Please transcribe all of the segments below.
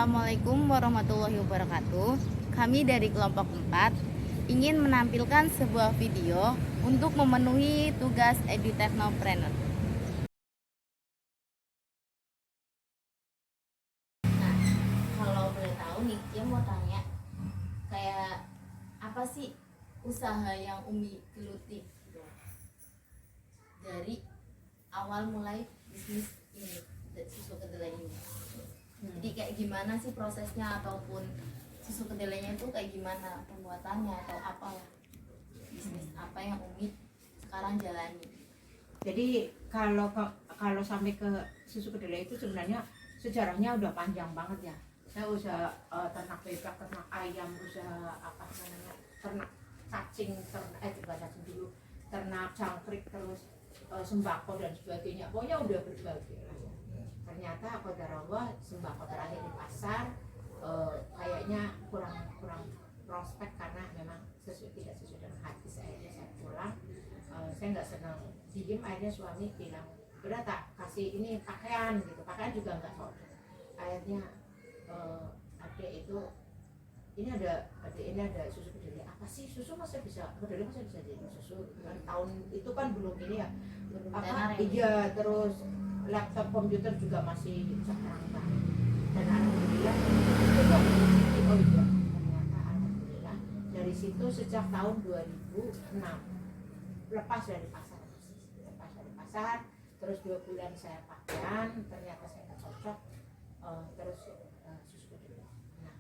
Assalamualaikum warahmatullahi wabarakatuh. Kami dari kelompok 4 ingin menampilkan sebuah video untuk memenuhi tugas EduTechnopreneur. Nah, kalau boleh tahu nih, dia mau tanya kayak apa sih usaha yang Umi geluti gitu, dari awal mulai bisnis ini, susu kedelai ini. Jadi kayak gimana sih prosesnya, ataupun susu kedelainya itu kayak gimana pembuatannya, atau apa bisnis apa yang Umi sekarang jalani. Jadi kalau sampai ke susu kedelai itu sebenarnya sejarahnya udah panjang banget ya. Saya usaha ternak bebek, ternak ayam, usaha apa namanya, ternak cacing, juga cacing dulu, ternak jangkrik, terus sembako dan sebagainya. Pokoknya udah berbagai lah ya. Ternyata qadarullah sembako terakhir di pasar kayaknya kurang prospek karena memang tidak sesuai dengan hati saya. Saya pulang, saya nggak senang diem. Akhirnya suami bilang, udah tak kasih ini pakaian gitu, pakaian juga nggak cocok. Akhirnya adek itu ini ada susu kedelai. Apa sih susu kedelai masa bisa jadi susu kan, tahun itu kan belum ini ya, apa iya, terus laptop komputer juga masih sekarang banget. Dan alhamdulillah oh iya, ternyata alhamdulillah dari situ sejak tahun 2006 lepas dari pasar, terus 2 bulan saya pakaian, ternyata saya nggak cocok, terus susu kedelai. Nah,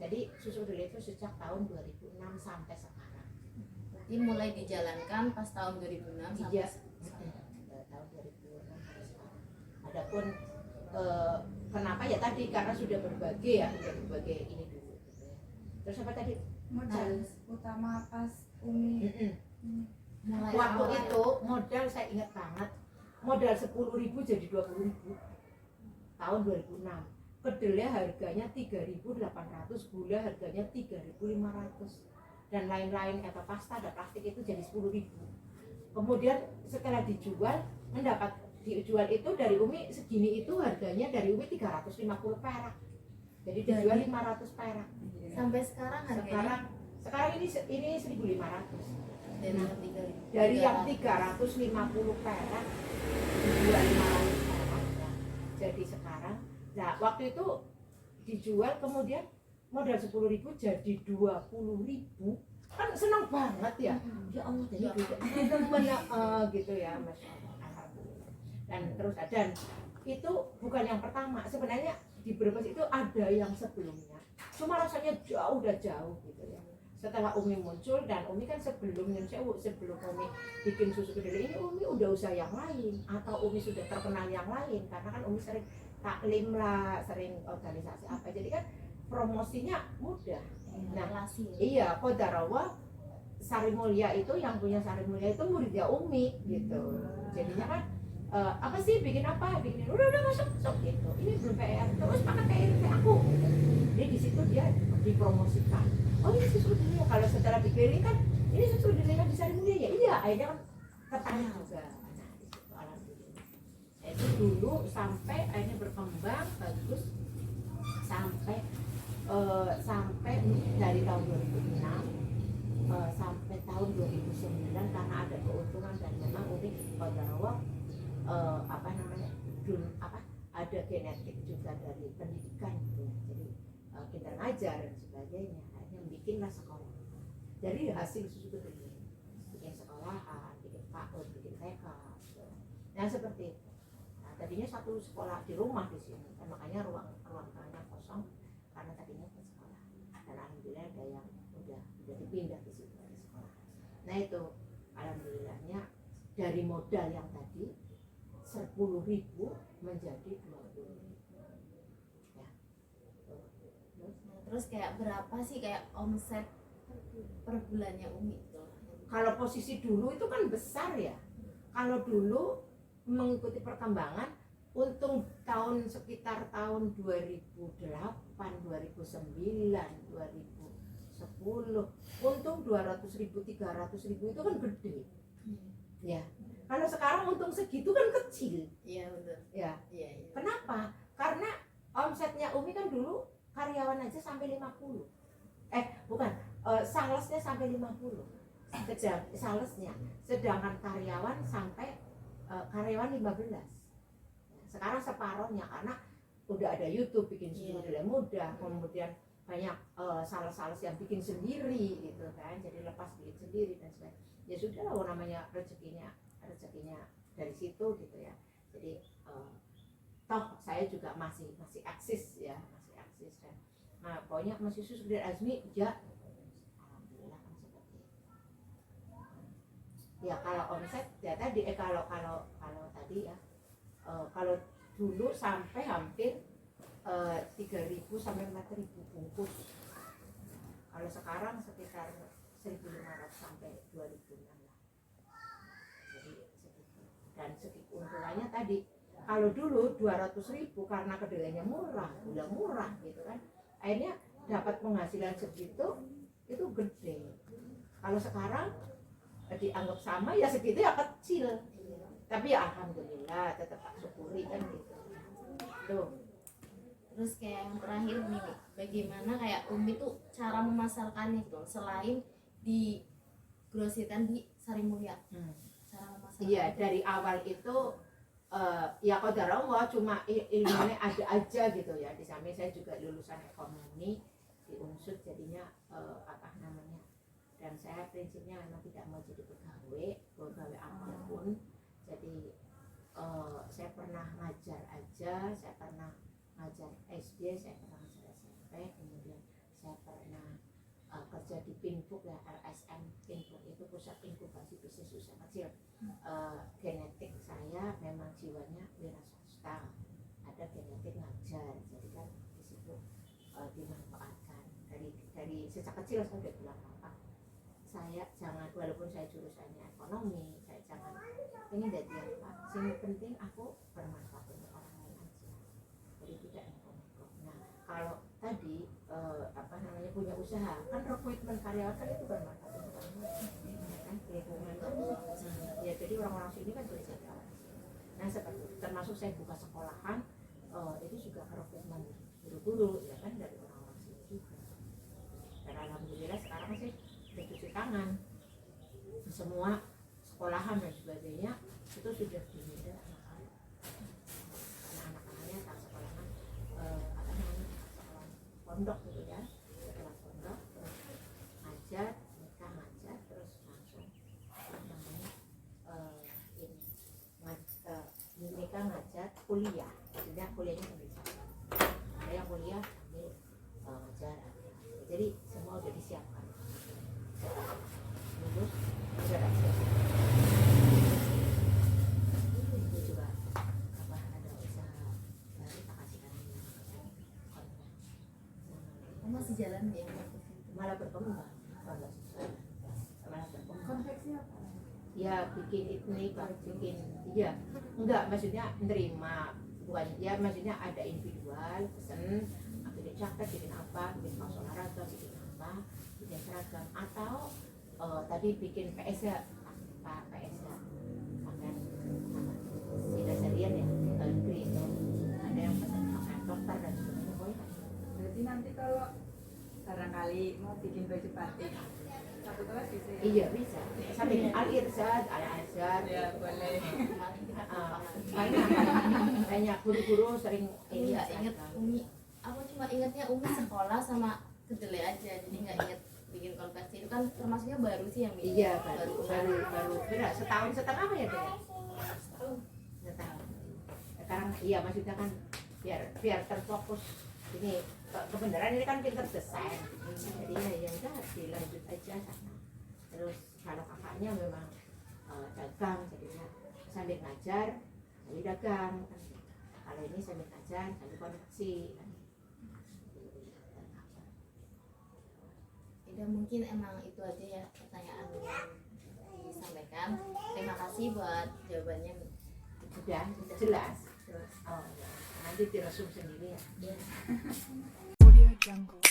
jadi susu kedelai itu sejak tahun 2006 sampai sekarang. Jadi mulai dijalankan pas tahun 2006 sampai tahun 2006 sampai sekarang. Adapun kenapa ya tadi, karena sudah berbagai ini dulu gitu ya. Terus apa tadi? Modal utama pas Umi mulai waktu awal. itu modal saya ingat banget, modal 10.000 jadi 20.000 tahun 2006. Kedelai harganya 3.800, gula harganya 3.500, dan lain-lain, kata pasta ada plastik itu jadi 10.000. Kemudian setelah dijual itu dari Umi segini, itu harganya dari Umi 350 perak, jadi dijual 500 perak. Sampai sekarang harganya Sekarang ini 1.500. dari yang 350 perak dijual 500 perak ya. Jadi sekarang, nah waktu itu dijual, kemudian modal 10.000 jadi 20.000, kan senang banget ya. Ya Allah, jadi gitu ya, Masya Allah, alhamdulillah. Dan terus itu bukan yang pertama sebenarnya. Di Brebes itu ada yang sebelumnya, cuma rasanya jauh gitu ya. Setelah Umi muncul, dan Umi kan sebelum Umi bikin susu kedelai ini, Umi udah usaha yang lain, atau Umi sudah terkenal yang lain, karena kan Umi sering taklim lah, sering organisasi apa, jadi kan promosinya mudah. Nah, iya, qadarullah Sari Mulia itu, yang punya Sari Mulia itu muridnya Umi gitu. Jadinya kan apa sih, bikin udah masuk gitu, ini belum PR, terus pakai PR aku gitu. Jadi di situ dia dipromosikan, oh ini susu kedelai, kalau setelah dikirim kan ini susu kedelai di Sari Mulia ya, iya, akhirnya kan tertarik juga. Nah di situ alhamdulillah itu dulu sampai akhirnya berkembang bagus sampai dari tahun 2006 sampai tahun 2009, karena ada keuntungan dan memang Umi qadarullah ada genetik juga dari pendidikan gitu ya. Jadi pintar ngajar dan sebagainya, akhirnya bikinlah sekolah dari hasil susu kedelai, bikin sekolahan, bikin PAUD, bikin TK gitu. Nah seperti itu. Nah tadinya satu sekolah di rumah di sini, dan makanya ruangannya kosong karena tadinya buat sekolah, dan alhamdulillah ada yang udah dipindah di situ di sekolah. Nah itu alhamdulillahnya dari modal yang tadi 10.000 menjadi 20.000 ya. Terus kayak berapa sih kayak omset per bulannya Umi itu? Kalau posisi dulu itu kan besar ya. Kalau dulu mengikuti perkembangan, untung sekitar tahun 2008, 2009, 2010, untung 200.000, 300.000 itu kan gede. Ya. Kalau sekarang untung segitu kan kecil. Iya betul. Ya. Iya. Kenapa? Karena omsetnya Umi kan dulu karyawan aja sampai 50. Bukan, salesnya sampai 50. Sedangkan karyawan sampai karyawan 15. Sekarang separohnya karena udah ada YouTube bikin sendiri mudah, kemudian banyak sales-sales yang bikin sendiri gitu kan, jadi lepas bikin sendiri dan sebagainya. Ya sudah lah, namanya rezekinya dari situ gitu ya. Jadi toh saya juga masih eksis ya, masih eksis dan nah pokoknya masih susu dari Azmi ya, alhamdulillah kan seperti itu. Ya kalau omset ya tadi kalau tadi ya kalau dulu sampai hampir 3.000 sampai 4.000 bungkus. Kalau sekarang sekitar 1.500 sampai 2.000 lah. Jadi segitu. Dan segi keuntungannya tadi kalau dulu 200.000 karena kedelainya murah, gula murah gitu kan. Akhirnya dapat penghasilan segitu itu gede. Kalau sekarang dianggap sama ya segitu ya kecil. Tapi ya alhamdulillah tetap syukuri kan gitu. Tuh. Terus kayak yang terakhir nih, bagaimana kayak Umi tuh cara memasarkannya gitu selain di grosiran di Sari Mulia. Cara memasarkan. Iya, dari awal itu ya qadar Allah cuma ilmunya ada aja gitu ya. Di samping saya juga lulusan ekonomi di Unsud, jadinya apa namanya, dan saya prinsipnya memang tidak mau jadi pegawai apapun. Jadi saya pernah ngajar aja, saya pernah ngajar SD, saya pernah ngajar SMP, kemudian saya pernah kerja di Pinpuk ya, LSM Pinpuk itu pusat inkubasi bisnis usaha kecil. Genetik saya memang jiwanya wira swasta, ada genetik ngajar, jadi kan di situ dimanfaatkan dari sejak kecil. Saya udah bilang apa, saya jangan, walaupun saya jurusannya ekonomi, saya jangan ini jadi apa, yang penting aku bermanfaat untuk orang lain aja, jadi tidak neko-neko. Nah kalau tadi apa namanya punya usaha kan, rekrutmen karyawan kan itu bermanfaat untuk orang lain kan, lingkungan ya, jadi orang-orang sini kan juga jadi orang sini. Nah seperti itu, termasuk saya buka sekolahan itu juga rekrutmen guru-guru ya kan, dari orang-orang sini juga. Dan alhamdulillah sekarang sih udah cuci tangan semua sekolahan dan sebagainya itu sudah dimulai anak-anaknya tak sekolahan apa namanya, sekolah pondok gitu ya, sekolah pondok terus ngajar, mereka ngajar terus langsung namanya ini mereka ngajar kuliah, jadi kuliahnya sambil sana, ada yang kuliah sambil ngajar, jadi semua udah disiapkan. Lulus udah ada itu juga apa, ada usaha baru tak kasih masih jalan ya, malah berkembang, malah berkembang. Konveksi apa? Ya bikin ini Pak, bikin iya enggak, maksudnya nerima, bukan ya, maksudnya ada individual pesen bikin jaket, bikin apa, bikin kaos olahraga, bikin apa, bikin seragam, atau tadi bikin PSA, Pak PSA pakaian sidas harian ya, negeri itu ada yang pesan pakaian dokter dan sebagainya. Berarti nanti kalau barangkali mau bikin baju batik satu kelas bisa ya? Iya bisa, sampai Al-Irsad, Al-Azhar Ya boleh. banyak guru-guru sering ini nggak inget Umi, aku cuma ingetnya Umi sekolah sama kedelai aja, jadi nggak inget bikin konversi. Itu kan termasuknya baru sih yang bikin. Iya baru berat, setahun setengah ya dia. Setahun. Sekarang iya, maksudnya kan biar terfokus ini kebenaran, ini kan pinter desain, jadi ya udah dilanjut aja sana. Terus kalau kakaknya memang dagang, jadinya sambil ngajar sambil dagang kan. Kalau ini sambil ngajar sambil konveksi kan. Udah, mungkin emang itu aja ya pertanyaan yang disampaikan. Terima kasih buat jawabannya. Sudah jelas. Oh, ya. Nanti diresum sendiri ya. Ya. Audio Jungle.